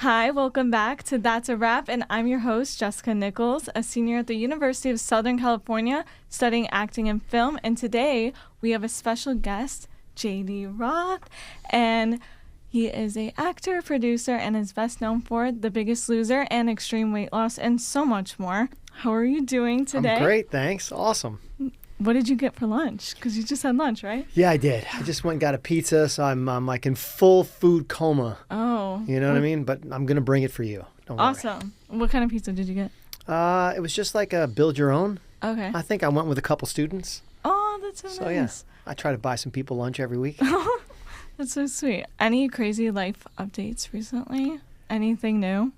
Hi, welcome back to That's a Wrap, and I'm your host, Jessica Nichols, a senior at the University of Southern California, studying acting and film, and today we have a special guest, JD Roth, and he is an actor, producer, and is best known for The Biggest Loser and Extreme Weight Loss, and so much more. How are you doing today? I'm great, thanks. Awesome. What did you get for lunch? Because you just had lunch, right? Yeah, I did. I just went and got a pizza, so I'm like in full food coma. Oh. You know what I mean? But I'm going to bring it for you. Don't worry. Awesome. What kind of pizza did you get? It was just like a build your own. Okay. I think I went with a couple students. Oh, that's so So nice. yeah, I try to buy some people lunch every week. That's so sweet. Any crazy life updates recently? Anything new?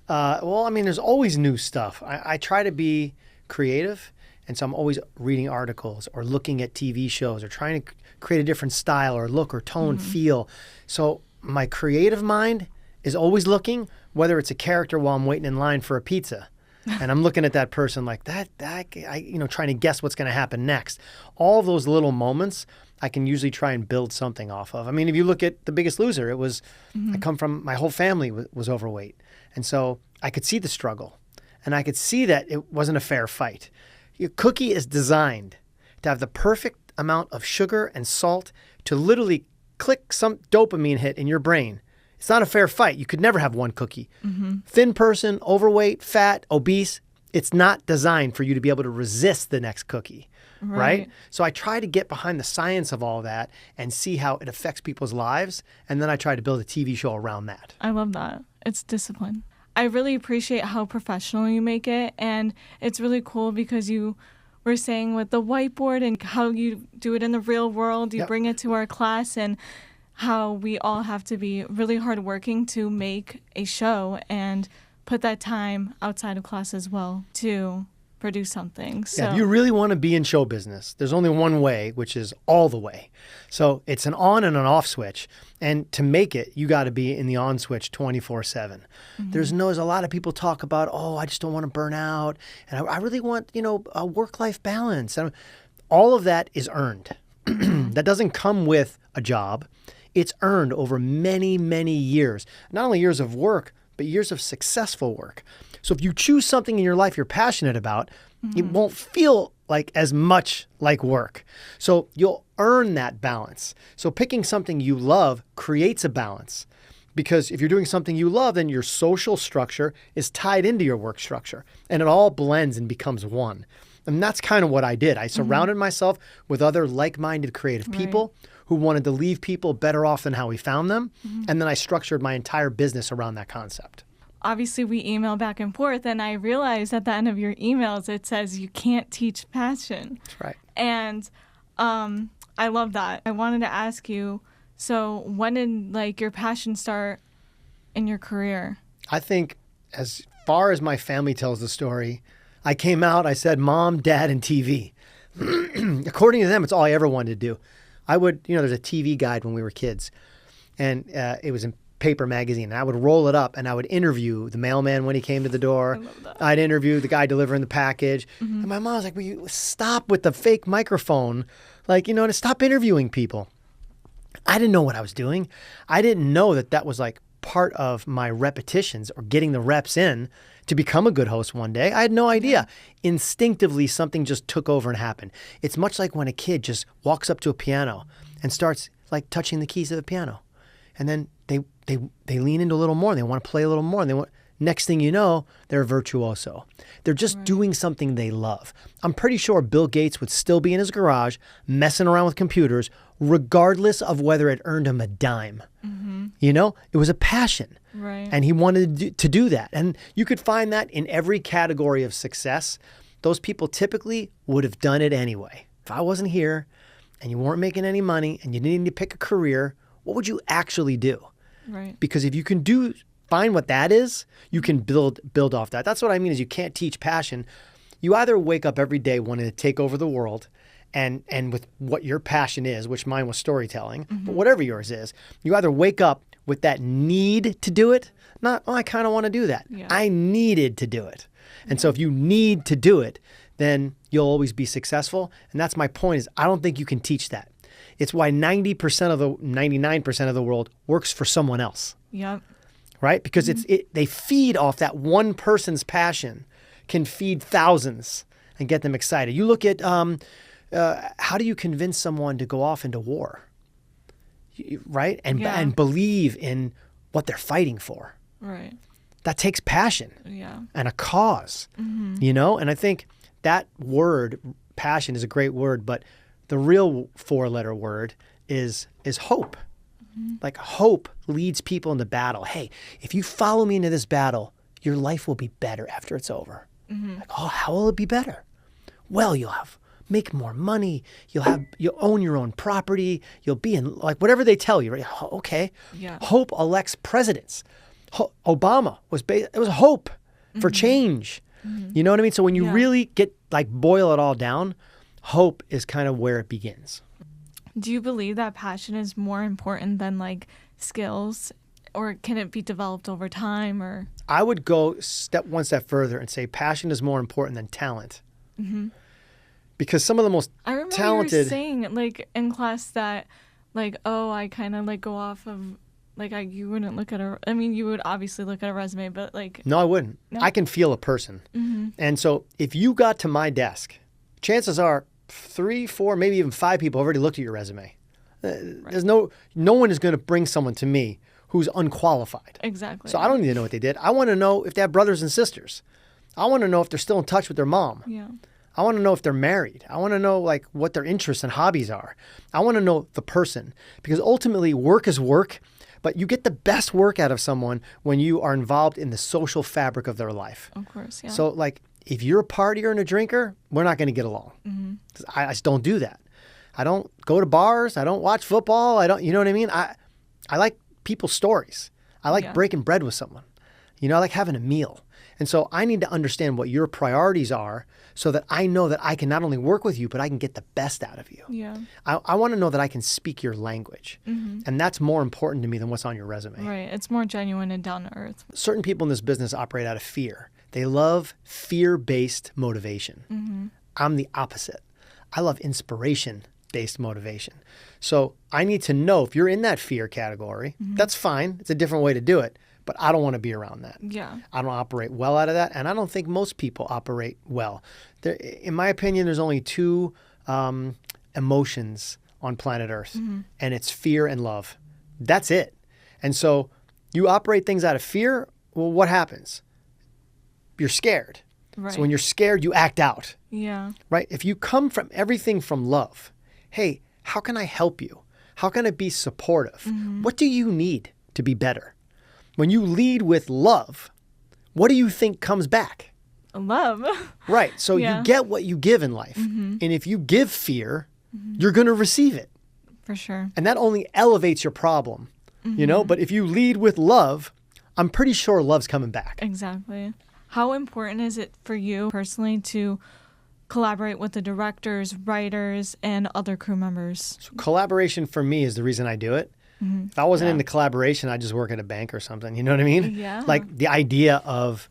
Well, I mean, there's always new stuff. I try to be creative, and so I'm always reading articles or looking at TV shows or trying to create a different style or look or tone, feel. So my creative mind is always looking, whether it's a character while I'm waiting in line for a pizza. And I'm looking at that person like trying to guess what's going to happen next. All of those little moments, I can usually try and build something off of. I mean, if you look at The Biggest Loser, it was, I come from, my whole family was overweight. And so I could see the struggle, and I could see that it wasn't a fair fight. Your cookie is designed to have the perfect amount of sugar and salt to literally click some dopamine hit in your brain. It's not a fair fight. You could never have one cookie. Thin person, overweight, fat, obese, it's not designed for you to be able to resist the next cookie, right? So I try to get behind the science of all that and see how it affects people's lives, and then I try to build a TV show around that. I love that. It's discipline. I really appreciate how professional you make it, and it's really cool because you were saying with the whiteboard and how you do it in the real world, you bring it to our class, and how we all have to be really hardworking to make a show and put that time outside of class as well to produce something. So if you really want to be in show business, there's only one way, which is all the way. So it's an on and an off switch. And to make it, you got to be in the on switch 24/7. There's a lot of people talk about, oh, I just don't want to burn out. And I really want, a work-life balance. And all of that is earned. That doesn't come with a job. It's earned over many, many years. Not only years of work, but years of successful work. So if you choose something in your life you're passionate about, it won't feel like as much like work. So you'll earn that balance. So picking something you love creates a balance. Because if you're doing something you love, then your social structure is tied into your work structure. And it all blends and becomes one. And that's kind of what I did. I surrounded myself with other like-minded creative people who wanted to leave people better off than how we found them. And then I structured my entire business around that concept. obviously we email back and forth, and I realized at the end of your emails it says you can't teach passion. That's right. And I love that. I wanted to ask you, so when did your passion start in your career? I think as far as my family tells the story, I came out, I said mom, dad, and TV. According to them, it's all I ever wanted to do. I would, there's a TV guide when we were kids, and it was in paper magazine, and I would roll it up and I would interview the mailman when he came to the door. I love that. I'd interview the guy delivering the package. Mm-hmm. And my mom was like, will you stop with the fake microphone? To stop interviewing people. I didn't know what I was doing. I didn't know that was part of my repetitions or getting the reps in to become a good host one day. I had no idea. Instinctively, something just took over and happened. It's much like when a kid just walks up to a piano and starts touching the keys of the piano. And then they lean into a little more. They want to play a little more. And next thing you know, they're a virtuoso. They're just doing something they love. I'm pretty sure Bill Gates would still be in his garage messing around with computers, regardless of whether it earned him a dime. Mm-hmm. It was a passion. Right. And he wanted to do that. And you could find that in every category of success. Those people typically would have done it anyway. If I wasn't here and you weren't making any money and you needed to pick a career, what would you actually do? Right. Because if you can find what that is, you can build off that. That's what I mean is you can't teach passion. You either wake up every day wanting to take over the world and with what your passion is, which mine was storytelling, but whatever yours is, you either wake up with that need to do it, not, I kind of want to do that. Yeah. I needed to do it. And so if you need to do it, then you'll always be successful. And that's my point is I don't think you can teach that. It's why 99% of the world works for someone else. Yep. right? Because they feed off that one person's passion, can feed thousands and get them excited. You look at how do you convince someone to go off into war, right? And believe in what they're fighting for. Right. That takes passion and a cause, Mm-hmm. And I think that word, passion, is a great word, but the real 4-letter word is hope. Mm-hmm. Like hope leads people into battle. Hey, if you follow me into this battle, your life will be better after it's over. Mm-hmm. Like, oh, how will it be better? Well, you'll make more money. You'll own your own property. You'll be in, like, whatever they tell you, right? Okay. Yeah. Hope elects presidents. Obama it was hope for change. Mm-hmm. You know what I mean? So when you really boil it all down, hope is kind of where it begins. Do you believe that passion is more important than like skills, or can it be developed over time? Or I would go one step further and say passion is more important than talent. Mm-hmm. Because some of the most I remember talented... you were saying like in class that like, oh, I kind of like go off of like you wouldn't look at you would obviously look at a resume, but like... No, I wouldn't. No? I can feel a person. Mm-hmm. And so if you got to my desk, chances are 3, 4, maybe even 5 people have already looked at your resume. There's no one is going to bring someone to me who's unqualified. Exactly. So I don't need to know what they did. I want to know if they have brothers and sisters. I want to know if they're still in touch with their mom. Yeah. I want to know if they're married. I want to know like what their interests and hobbies are. I want to know the person, because ultimately work is work, but you get the best work out of someone when you are involved in the social fabric of their life. Of course, yeah. So like if you're a partier and a drinker, we're not going to get along. Mm-hmm. I just don't do that. I don't go to bars. I don't watch football. You know what I mean? I like people's stories. I like breaking bread with someone. I like having a meal. And so I need to understand what your priorities are so that I know that I can not only work with you, but I can get the best out of you. Yeah. I want to know that I can speak your language. Mm-hmm. And that's more important to me than what's on your resume. Right. It's more genuine and down to earth. Certain people in this business operate out of fear. They love fear-based motivation. Mm-hmm. I'm the opposite. I love inspiration-based motivation. So I need to know if you're in that fear category, that's fine. It's a different way to do it. But I don't want to be around that. Yeah. I don't operate well out of that. And I don't think most people operate well. In my opinion, there's only 2 emotions on planet Earth. Mm-hmm. And it's fear and love. That's it. And so you operate things out of fear. Well, what happens? You're scared. Right. So when you're scared, you act out. Yeah. Right? If you come from everything from love, hey, how can I help you? How can I be supportive? Mm-hmm. What do you need to be better? When you lead with love, what do you think comes back? Love. Right. So you get what you give in life. Mm-hmm. And if you give fear, you're going to receive it. For sure. And that only elevates your problem, But if you lead with love, I'm pretty sure love's coming back. Exactly. How important is it for you personally to collaborate with the directors, writers, and other crew members? So collaboration for me is the reason I do it. Mm-hmm. If I wasn't into collaboration, I'd just work at a bank or something. You know what I mean? Yeah. Like the idea of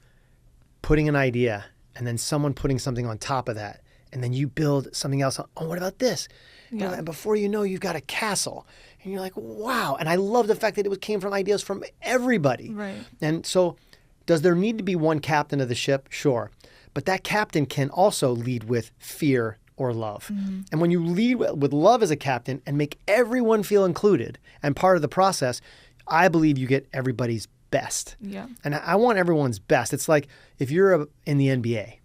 putting an idea and then someone putting something on top of that. And then you build something else. Oh, what about this? Yeah. And before you know, you've got a castle. And you're like, wow. And I love the fact that it came from ideas from everybody. Right. And so does there need to be one captain of the ship? Sure. But that captain can also lead with fear or love. Mm-hmm. And when you lead with love as a captain and make everyone feel included and part of the process, I believe you get everybody's best. Yeah. And I want everyone's best. It's like if you're in the NBA,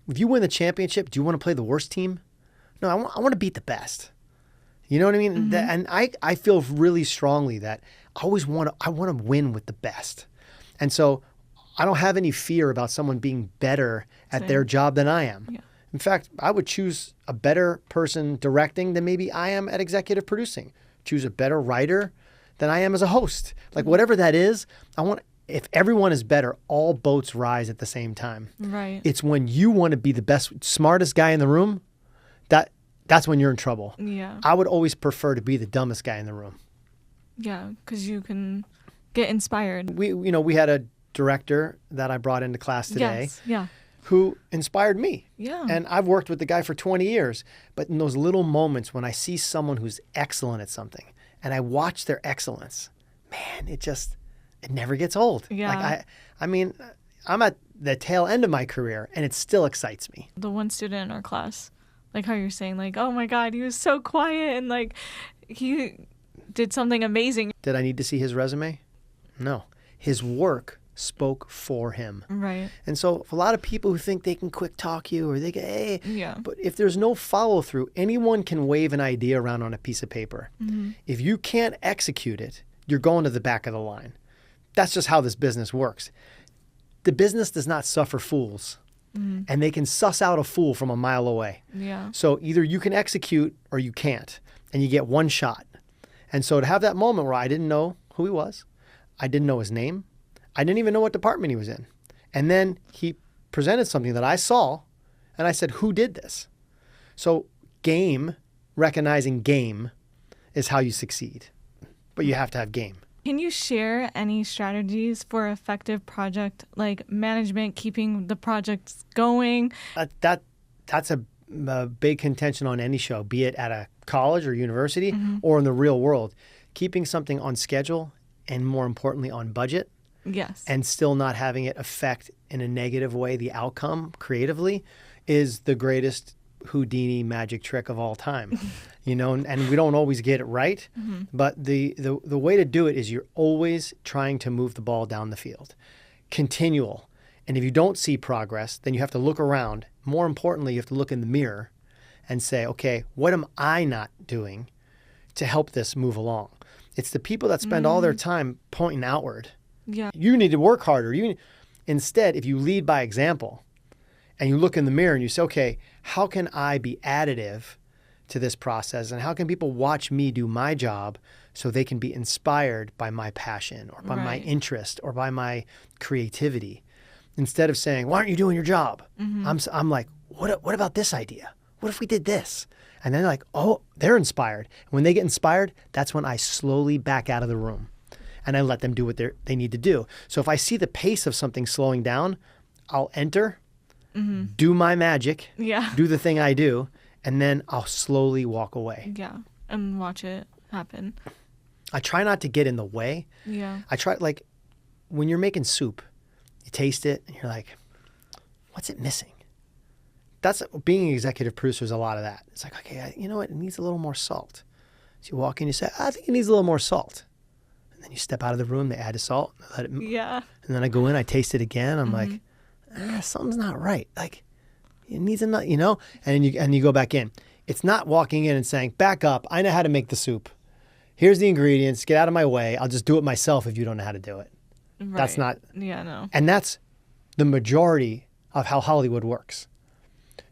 if you win the championship, do you want to play the worst team? No, I want to beat the best. You know what I mean? Mm-hmm. And I feel really strongly that I want to win with the best. And so I don't have any fear about someone being better at their job than I am. Yeah. In fact, I would choose a better person directing than maybe I am at executive producing. Choose a better writer than I am as a host. Like whatever that is, if everyone is better, all boats rise at the same time. Right. It's when you want to be the best, smartest guy in the room, that's when you're in trouble. Yeah. I would always prefer to be the dumbest guy in the room. Yeah, because you can get inspired. We had a director that I brought into class today. Yes. Yeah. Who inspired me. Yeah. And I've worked with the guy for 20 years. But in those little moments when I see someone who's excellent at something and I watch their excellence, man, it it never gets old. Yeah. Like I mean, I'm at the tail end of my career and it still excites me. The one student in our class, like how you're saying, like, oh my God, he was so quiet and like he did something amazing. Did I need to see his resume? No. His work spoke for him. Right. And so a lot of people who think they can quick talk you or they can, hey, Yeah. but if there's no follow through, anyone can wave an idea around on a piece of paper. Mm-hmm. If you can't execute it, you're going to the back of the line. That's just how this business works. The business does not suffer fools. Mm-hmm. And they can suss out a fool from a mile away. Yeah. So either you can execute or you can't. And you get one shot. And so to have that moment where I didn't know who he was, I didn't know his name, I didn't even know what department he was in. And then he presented something that I saw, and I said, who did this? So recognizing game is how you succeed. But you have to have game. Can you share any strategies for effective project like management, keeping the projects going? That's a big contention on any show, be it at a college or university or in the real world. Keeping something on schedule and more importantly on budget. Yes. And still not having it affect in a negative way the outcome creatively is the greatest Houdini magic trick of all time. And we don't always get it right, but the way to do it is you're always trying to move the ball down the field. Continual. And if you don't see progress, then you have to look around. More importantly, you have to look in the mirror and say, okay, what am I not doing to help this move along? It's the people that spend all their time pointing outward. Yeah. You need to work harder. Instead, if you lead by example and you look in the mirror and you say, okay, how can I be additive to this process? And how can people watch me do my job so they can be inspired by my passion or by my interest or by my creativity? Instead of saying, why aren't you doing your job? I'm like, what about this idea? What if we did this? And then they're like, oh, they're inspired. When they get inspired, that's when I slowly back out of the room and I let them do what they need to do. So if I see the pace of something slowing down, I'll enter, do my magic, do the thing I do, and then I'll slowly walk away. Yeah, and watch it happen. I try not to get in the way. Yeah. I try, like, when you're making soup, you taste it and you're like, what's it missing? That's being an executive producer is a lot of that. It's like, okay, you know what? It needs a little more salt. So you walk in, you say, I think it needs a little more salt. And then you step out of the room, they add the salt, let it, and then I go in, I taste it again. I'm like, something's not right. Like, it needs a nut, and you go back in. It's not walking in and saying, back up, I know how to make the soup. Here's the ingredients, get out of my way. I'll just do it myself if you don't know how to do it. Right. That's not. Yeah, no. And that's the majority of how Hollywood works.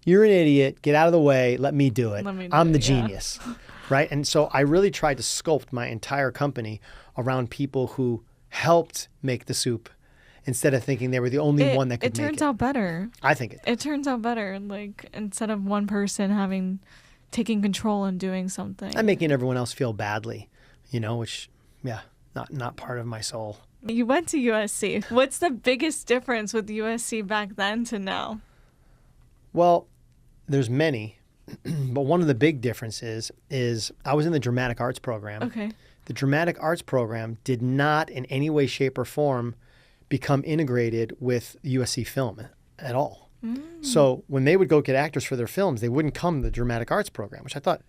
You're an idiot, get out of the way, let me do it. I'm the genius, right? And so I really tried to sculpt my entire company around people who helped make the soup instead of thinking they were the only one that could make it. It turns out better. I think it turns out better, like instead of one person taking control and doing something. I'm making everyone else feel badly, which, not part of my soul. You went to USC. What's the biggest difference with USC back then to now? Well, there's many, but one of the big differences is I was in the dramatic arts program. Okay. The dramatic arts program did not in any way, shape, or form become integrated with USC film at all. So when they would go get actors for their films, they wouldn't come to the dramatic arts program, which I thought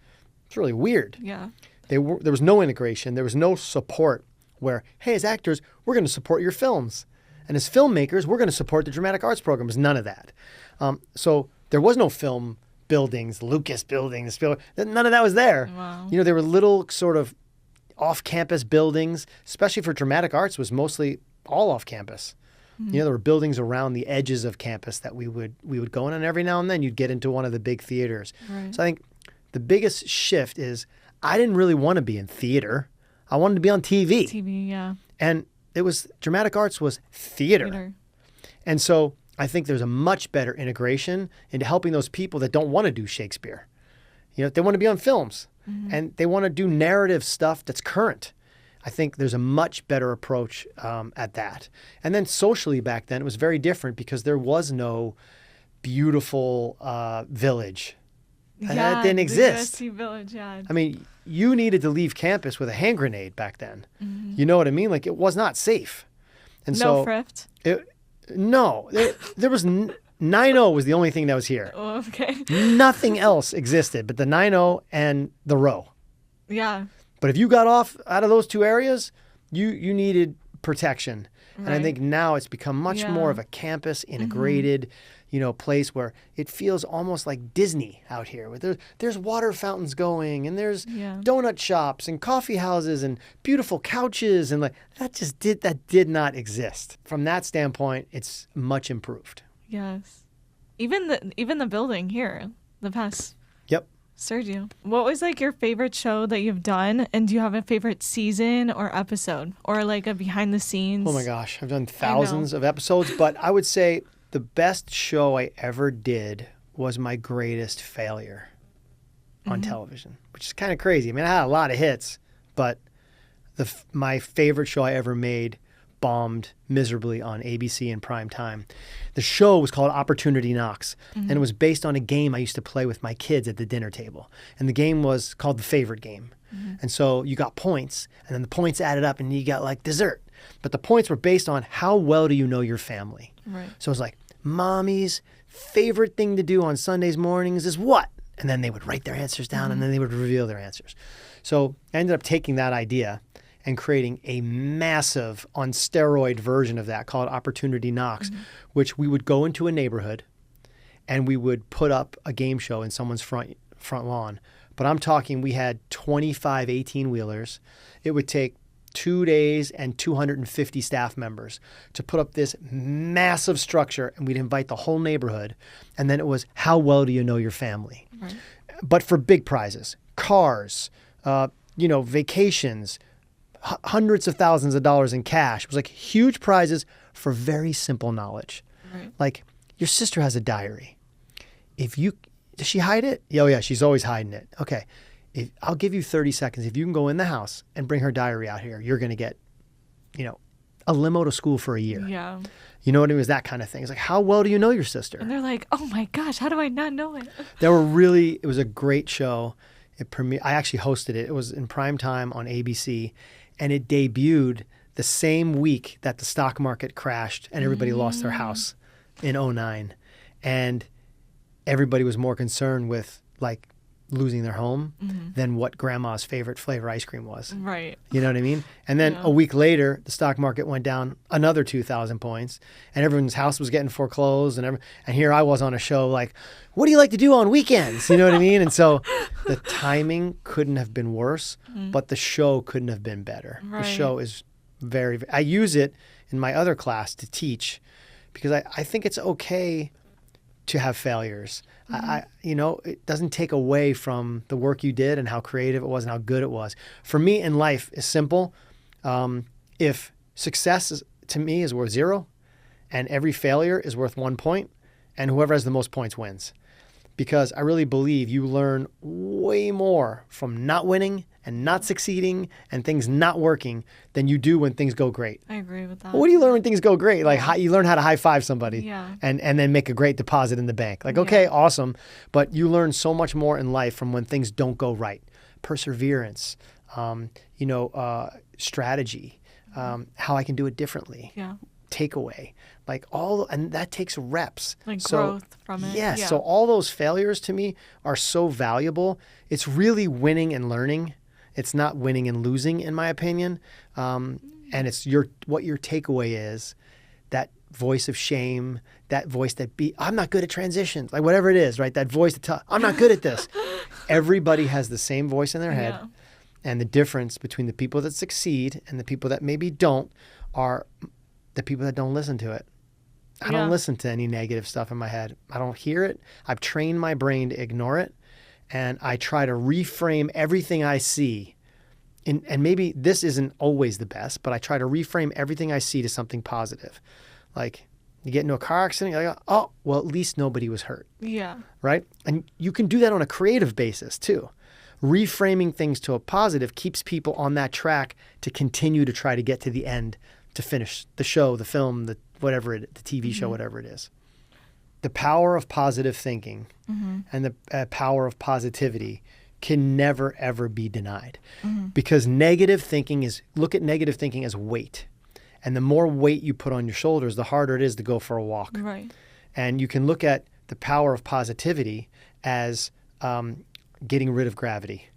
was really weird. Yeah. There was no integration. There was no support where, hey, as actors, we're going to support your films. And as filmmakers, we're going to support the dramatic arts program. There's none of that. So there was no film buildings, Lucas buildings, none of that was there. Wow. There were little sort of off-campus buildings, especially for dramatic arts, was mostly all off-campus. There were buildings around the edges of campus that we would go in, and every now and then you'd get into one of the big theaters. Right. So I think the biggest shift is I didn't really want to be in theater. I wanted to be on TV. TV, yeah. And dramatic arts was theater. And so I think there's a much better integration into helping those people that don't want to do Shakespeare. They want to be on films and they want to do narrative stuff that's current. I think there's a much better approach at that. And then socially back then, it was very different because there was no beautiful village. That didn't exist. The USC village, yeah. I mean, you needed to leave campus with a hand grenade back then. You know what I mean? Like, it was not safe. And No so thrift? No. There was 9-0 was the only thing that was here. Oh, okay. Nothing else existed but the 9-0 and the row. Yeah. But if you got off out of those two areas, you needed protection. Right. And I think now it's become much more of a campus integrated, place where it feels almost like Disney out here. Where there's water fountains going, and there's donut shops and coffee houses and beautiful couches, and like that did not exist. From that standpoint, it's much improved. Yes. Even the building here, the past. Yep. Sergio, what was like your favorite show that you've done, and do you have a favorite season or episode, or like a behind the scenes? Oh my gosh, I've done thousands of episodes, but I would say the best show I ever did was my greatest failure on television, which is kind of crazy. I mean, I had a lot of hits, but my favorite show I ever made bombed miserably on ABC in prime time. The show was called Opportunity Knocks, and it was based on a game I used to play with my kids at the dinner table. And the game was called The Favorite Game. And so you got points, and then the points added up, and you got like dessert. But the points were based on how well do you know your family. Right. So it was like, Mommy's favorite thing to do on Sundays mornings is what? And then they would write their answers down, and then they would reveal their answers. So I ended up taking that idea and creating a massive on steroid version of that called Opportunity Knocks, which we would go into a neighborhood and we would put up a game show in someone's front lawn. But I'm talking, we had 25 18-wheelers. It would take 2 days and 250 staff members to put up this massive structure, and we'd invite the whole neighborhood. And then it was, how well do you know your family? Right. But for big prizes, cars, vacations, hundreds of thousands of dollars in cash. It was like huge prizes for very simple knowledge. Right. Like, your sister has a diary. Does she hide it? Oh yeah, she's always hiding it. Okay. I'll give you 30 seconds. If you can go in the house and bring her diary out here, you're going to get, a limo to school for a year. Yeah. You know what I mean? It was that kind of thing. It's like, how well do you know your sister? And they're like, oh my gosh, how do I not know it? It was a great show. I actually hosted it. It was in prime time on ABC. And it debuted the same week that the stock market crashed and everybody lost their house in 2009. And everybody was more concerned with like losing their home than what grandma's favorite flavor ice cream was. Right. You know what I mean? And then a week later, the stock market went down another 2,000 points and everyone's house was getting foreclosed. And here I was on a show like, what do you like to do on weekends? You know what I mean? And so the timing couldn't have been worse, but the show couldn't have been better. Right. The show is I use it in my other class to teach because I think it's okay to have failures. It doesn't take away from the work you did and how creative it was and how good it was. For me in life is simple. If success to me is worth 0 and every failure is worth 1 point, and whoever has the most points wins. Because I really believe you learn way more from not winning and not succeeding and things not working than you do when things go great. I agree with that. Well, what do you learn when things go great? Like you learn how to high five somebody and then make a great deposit in the bank. Like, okay, awesome. But you learn so much more in life from when things don't go right. Perseverance, strategy, how I can do it differently. Yeah. Takeaway, and that takes reps. Like growth from it. Yes. Yeah. So all those failures to me are so valuable. It's really winning and learning. It's not winning and losing, in my opinion. And it's what your takeaway is, that voice of shame, that voice I'm not good at transitions, like whatever it is, right? That voice I'm not good at this. Everybody has the same voice in their head. Yeah. And the difference between the people that succeed and the people that maybe don't are the people that don't listen to it. I don't listen to any negative stuff in my head. I don't hear it. I've trained my brain to ignore it. And I try to reframe everything I see. And maybe this isn't always the best, but I try to reframe everything I see to something positive. Like you get into a car accident, you're like, oh, well, at least nobody was hurt. Yeah. Right? And you can do that on a creative basis too. Reframing things to a positive keeps people on that track to continue to try to get to the end, to finish the show, the film, the TV show, whatever it is. The power of positive thinking and the power of positivity can never, ever be denied. Because look at negative thinking as weight. And the more weight you put on your shoulders, the harder it is to go for a walk. Right. And you can look at the power of positivity as getting rid of gravity.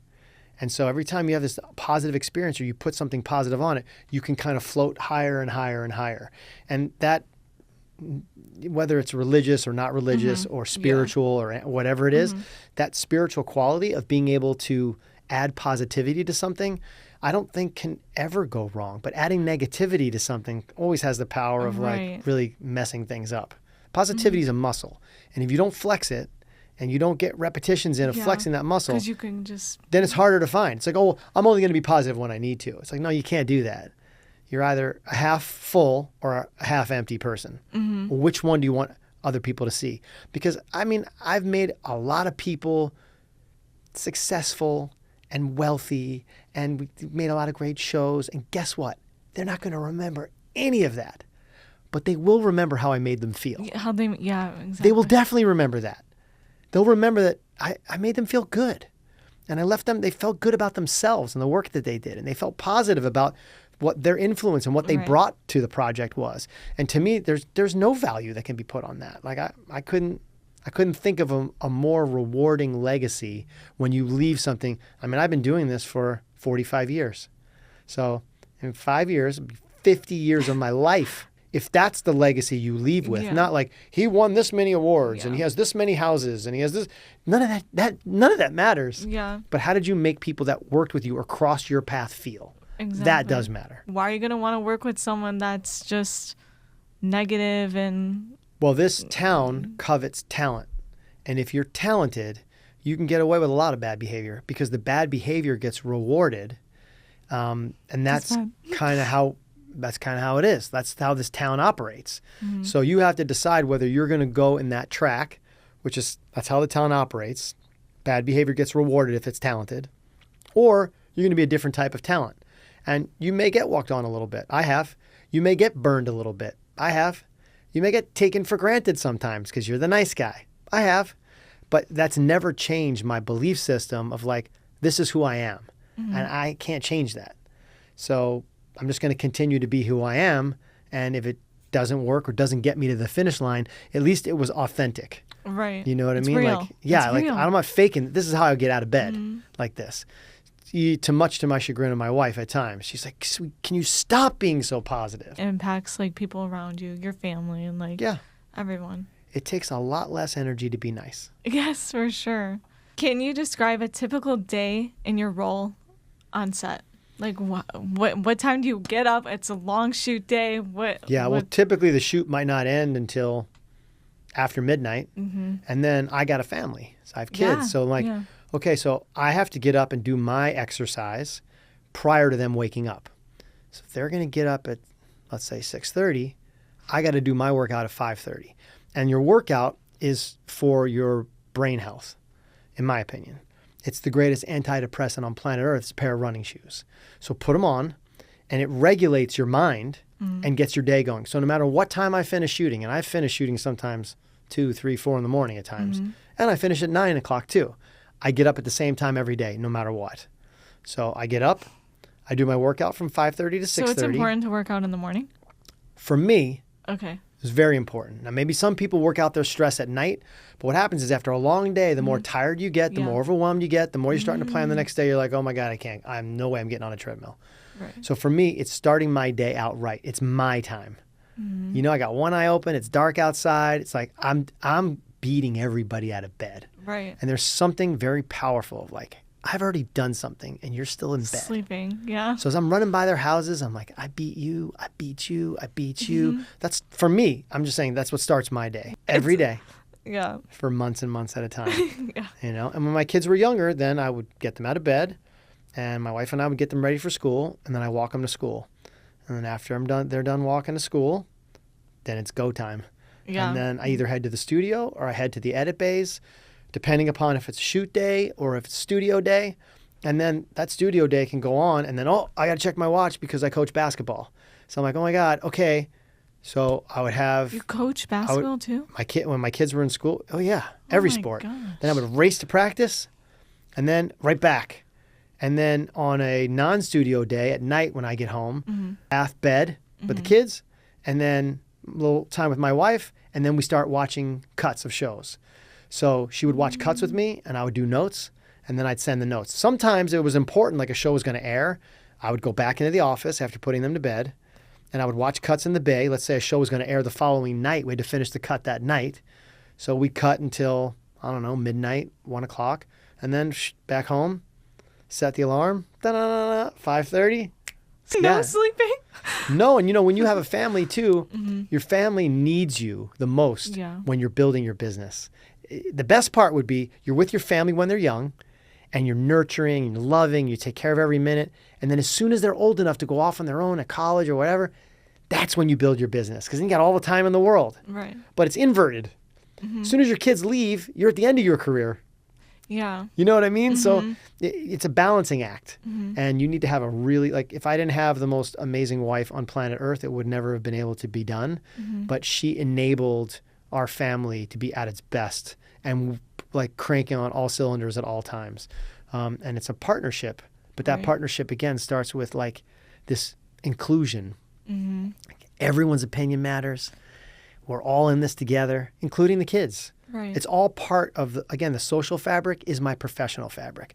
And so every time you have this positive experience or you put something positive on it, you can kind of float higher and higher and higher. And that, whether it's religious or not religious or spiritual or whatever it is, that spiritual quality of being able to add positivity to something, I don't think can ever go wrong. But adding negativity to something always has the power of like really messing things up. Positivity is a muscle. And if you don't flex it, and you don't get repetitions in of flexing that muscle, because you can just, then it's harder to find. It's like, oh, I'm only going to be positive when I need to. It's like, no, you can't do that. You're either a half full or a half empty person. Which one do you want other people to see? Because, I mean, I've made a lot of people successful and wealthy, and we made a lot of great shows. And guess what? They're not going to remember any of that. But they will remember how I made them feel. Exactly. They will definitely remember that. They'll remember that I made them feel good. And I left them, they felt good about themselves and the work that they did. And they felt positive about what their influence and what they brought to the project was. And to me, there's no value that can be put on that. Like I couldn't think of a more rewarding legacy when you leave something. I mean, I've been doing this for 45 years. So in 5 years, it'll be 50 years of my life. If that's the legacy you leave with, not like he won this many awards and he has this many houses and he has this, none of that matters. Yeah. But how did you make people that worked with you or crossed your path feel? Exactly. That does matter. Why are you going to want to work with someone that's just negative and... Well, this town covets talent. And if you're talented, you can get away with a lot of bad behavior because the bad behavior gets rewarded. And that's kind of how it is. That's how this town operates. So you have to decide whether you're going to go in that track, that's how the town operates. Bad behavior gets rewarded if it's talented, or you're going to be a different type of talent. And you may get walked on a little bit. I have. You may get burned a little bit. I have. You may get taken for granted sometimes because you're the nice guy. I have. But that's never changed my belief system of like, this is who I am. And I can't change that. So I'm just going to continue to be who I am. And if it doesn't work or doesn't get me to the finish line, at least it was authentic. Right. You know what I mean? Real. Like, yeah, it's real. I'm not faking. This is how I get out of bed like this. Much to my chagrin of my wife at times. She's like, can you stop being so positive? It impacts like people around you, your family, and like everyone. It takes a lot less energy to be nice. Yes, for sure. Can you describe a typical day in your role on set? Like what time do you get up? It's a long shoot day. Well, typically the shoot might not end until after midnight. And then I got a family. So I have kids. So I'm like, okay, so I have to get up and do my exercise prior to them waking up. So if they're going to get up at, let's say, 6:30, I got to do my workout at 5:30. And your workout is for your brain health, in my opinion. It's the greatest antidepressant on planet Earth. It's a pair of running shoes. So put them on, and it regulates your mind and gets your day going. So no matter what time I finish shooting, and I finish shooting sometimes 2, 3, 4 in the morning at times, and I finish at 9 o'clock too. I get up at the same time every day, no matter what. So I get up, I do my workout from 5:30 to 6:30. So it's important to work out in the morning? For me, okay, it's very important. Now, maybe some people work out their stress at night, but what happens is after a long day, the more tired you get, the more overwhelmed you get, the more you're starting to plan the next day, you're like, oh my God, I can't. No way I'm getting on a treadmill. Right. So for me, it's starting my day out right. It's my time. You know, I got one eye open. It's dark outside. It's like I'm beating everybody out of bed. Right. And there's something very powerful of like, I've already done something and you're still in bed. Sleeping, yeah. So as I'm running by their houses, I'm like, I beat you, I beat you, I beat you. That's, for me, I'm just saying that's what starts my day. Every day. Yeah. For months and months at a time. You know, and when my kids were younger, then I would get them out of bed and my wife and I would get them ready for school and then I walk them to school. And then after they're done walking to school, then it's go time. Yeah. And then I either head to the studio or I head to the edit bays, depending upon if it's shoot day or if it's studio day. And then that studio day can go on and then, I got to check my watch because I coach basketball. So I'm like, oh my God, okay. So I would have... You coach basketball too? When my kids were in school, every sport. Gosh. Then I would race to practice and then right back. And then on a non-studio day at night when I get home, bath, bed, with the kids, and then a little time with my wife, and then we start watching cuts of shows. So she would watch cuts with me, and I would do notes, and then I'd send the notes. Sometimes it was important, like a show was going to air. I would go back into the office after putting them to bed, and I would watch cuts in the bay. Let's say a show was going to air the following night. We had to finish the cut that night. So we cut until, I don't know, midnight, 1 o'clock, and then back home, set the alarm, 5:30. No sleeping? No, and when you have a family too, your family needs you the most when you're building your business. The best part would be you're with your family when they're young, and you're nurturing, and you're loving, you take care of every minute. And then as soon as they're old enough to go off on their own at college or whatever, that's when you build your business, because then you got all the time in the world. Right. But it's inverted. As soon as your kids leave, you're at the end of your career. Yeah. You know what I mean? So it's a balancing act. And you need to have a really, like, if I didn't have the most amazing wife on planet Earth, it would never have been able to be done. But she enabled our family to be at its best and like cranking on all cylinders at all times. And it's a partnership. But that partnership, again, starts with like this inclusion. Everyone's opinion matters. We're all in this together, including the kids. Right. It's all part of, the social fabric is my professional fabric.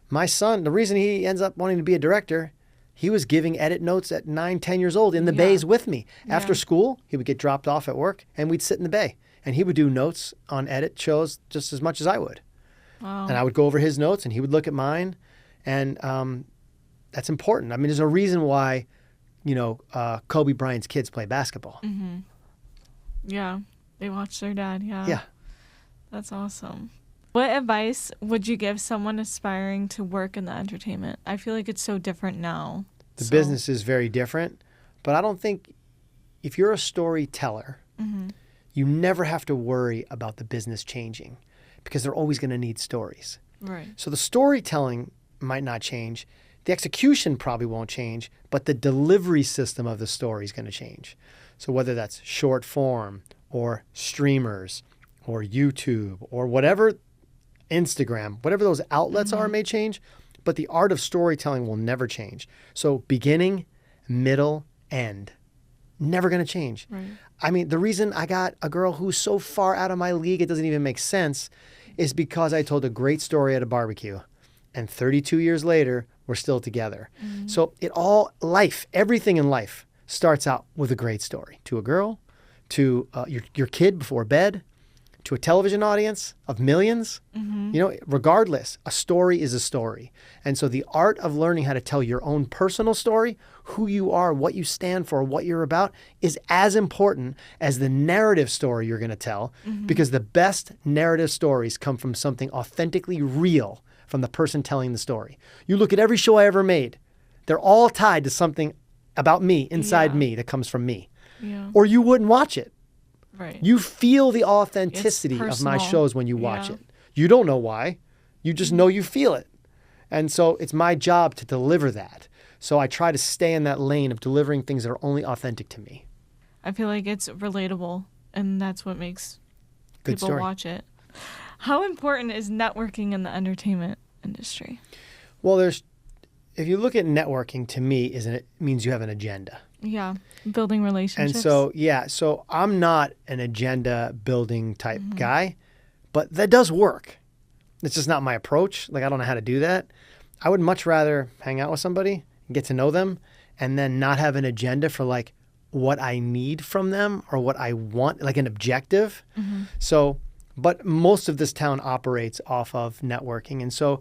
My son, the reason he ends up wanting to be a director, he was giving edit notes at 9, 10 years old in the bays with me. After school, he would get dropped off at work, and we'd sit in the bay. And he would do notes on edit shows just as much as I would. Wow. And I would go over his notes, and he would look at mine. And that's important. I mean, there's a reason why, Kobe Bryant's kids play basketball. Yeah. They watch their dad. Yeah. Yeah. That's awesome. What advice would you give someone aspiring to work in the entertainment? I feel like it's so different now. The business is very different, but I don't think if you're a storyteller, you never have to worry about the business changing because they're always going to need stories. Right. So the storytelling might not change. The execution probably won't change, but the delivery system of the story is going to change. So whether that's short form or streamers or YouTube or whatever, Instagram, whatever those outlets are may change, but the art of storytelling will never change. So beginning, middle, end, never going to change. Right. I mean, the reason I got a girl who's so far out of my league it doesn't even make sense is because I told a great story at a barbecue. And 32 years later, we're still together. So everything in life starts out with a great story. To a girl, to your kid before bed, to a television audience of millions. Regardless, a story is a story. And so the art of learning how to tell your own personal story, who you are, what you stand for, what you're about, is as important as the narrative story you're going to tell, because the best narrative stories come from something authentically real from the person telling the story. You look at every show I ever made, they're all tied to something about me, inside me, that comes from me. Yeah. Or you wouldn't watch it. Right. You feel the authenticity of my shows when you watch it. You don't know why. You just know you feel it. And so it's my job to deliver that. So I try to stay in that lane of delivering things that are only authentic to me. I feel like it's relatable, and that's what makes people watch it. How important is networking in the entertainment industry? Well, if you look at networking, to me, it means you have an agenda. Yeah, building relationships. And so I'm not an agenda building type guy, but that does work. It's just not my approach. Like, I don't know how to do that. I would much rather hang out with somebody and get to know them and then not have an agenda for like what I need from them or what I want, like an objective. But most of this town operates off of networking. And so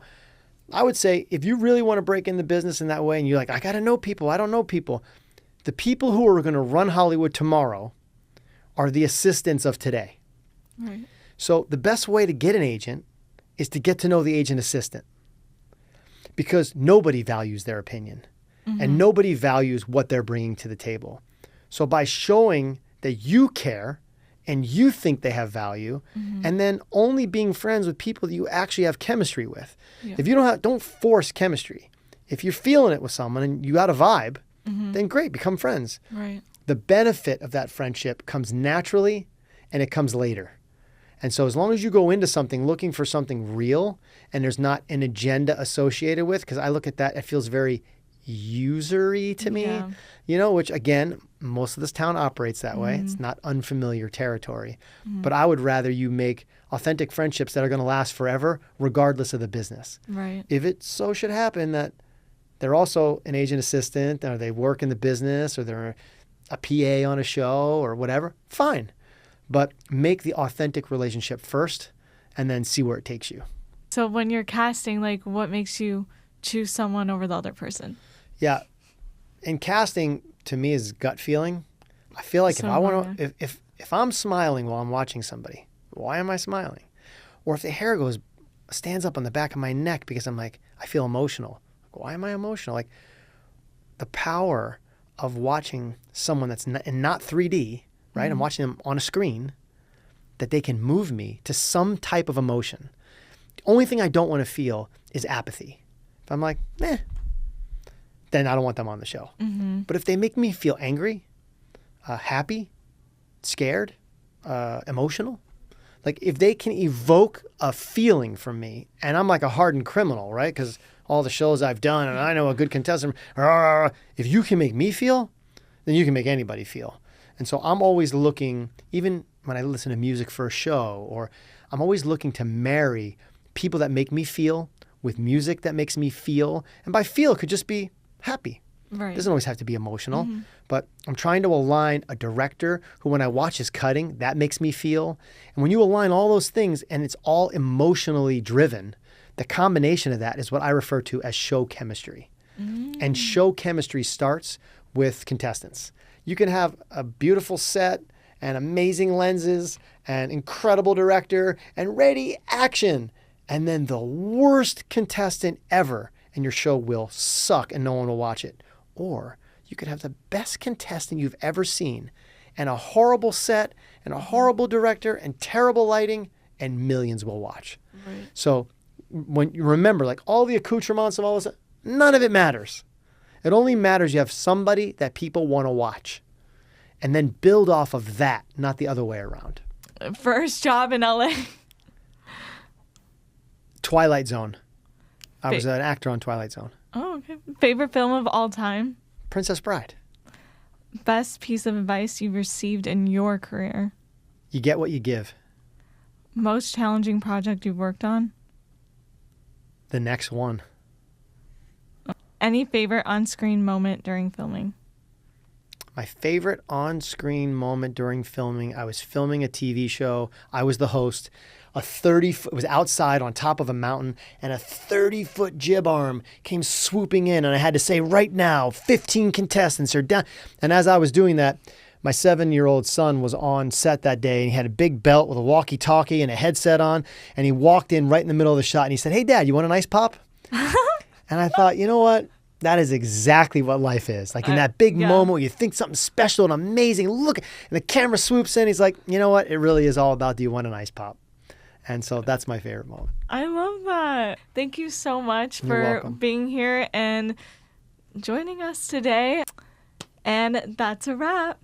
I would say if you really want to break in the business in that way and you're like, I got to know people, I don't know people. The people who are going to run Hollywood tomorrow are the assistants of today. Right. So the best way to get an agent is to get to know the agent assistant, because nobody values their opinion and nobody values what they're bringing to the table. So by showing that you care and you think they have value, and then only being friends with people that you actually have chemistry with. Yeah. If you don't force chemistry. If you're feeling it with someone and you got a vibe, then great, become friends. Right. The benefit of that friendship comes naturally and it comes later. And so as long as you go into something looking for something real and there's not an agenda associated with, because I look at that, it feels very usury to me, which again, most of this town operates that way. It's not unfamiliar territory. But I would rather you make authentic friendships that are going to last forever, regardless of the business. Right. If it so should happen that they're also an agent assistant, or they work in the business, or they're a PA on a show or whatever, fine. But make the authentic relationship first and then see where it takes you. So when you're casting, like, what makes you choose someone over the other person? Yeah. In casting, to me, is gut feeling. I feel like So if I want to, if I'm smiling while I'm watching somebody, why am I smiling? Or if the hair stands up on the back of my neck because I'm like, I feel emotional. Why am I emotional? Like, the power of watching someone that's not 3D, right? I'm watching them on a screen, that they can move me to some type of emotion. The only thing I don't want to feel is apathy. If I'm like, then I don't want them on the show. But if they make me feel angry, happy, scared, emotional, like if they can evoke a feeling from me, and I'm like a hardened criminal, right? Because all the shows I've done, and I know a good contestant, if you can make me feel, then you can make anybody feel. And so I'm always looking, even when I listen to music for a show, or I'm always looking to marry people that make me feel with music that makes me feel. And by feel, it could just be happy. Right. It doesn't always have to be emotional. But I'm trying to align a director who, when I watch his cutting, that makes me feel. And when you align all those things and it's all emotionally driven, the combination of that is what I refer to as show chemistry. And show chemistry starts with contestants. You can have a beautiful set and amazing lenses and incredible director and ready action, and then the worst contestant ever, and your show will suck and no one will watch it. Or you could have the best contestant you've ever seen and a horrible set and a horrible director and terrible lighting, and millions will watch. Right. So when you remember, like, all the accoutrements of all this, none of it matters. It only matters you have somebody that people want to watch, and then build off of that, not the other way around. First job in LA. Twilight Zone. I was an actor on Twilight Zone. Oh, okay. Favorite film of all time? Princess Bride. Best piece of advice you've received in your career? You get what you give. Most challenging project you've worked on? The next one. Any favorite on-screen moment during filming? My favorite on-screen moment during filming, I was filming a TV show. I was the host. It was outside on top of a mountain, and a 30-foot jib arm came swooping in, and I had to say, right now, 15 contestants are down. And as I was doing that, my 7-year-old son was on set that day, and he had a big belt with a walkie-talkie and a headset on, and he walked in right in the middle of the shot, and he said, "Hey, Dad, you want an ice pop?" And I thought, you know what? That is exactly what life is. Like, in that big moment where you think something special and amazing, look, and the camera swoops in, he's like, you know what? It really is all about, do you want an ice pop? And so that's my favorite moment. I love that. Thank you so much for being here and joining us today. And that's a wrap.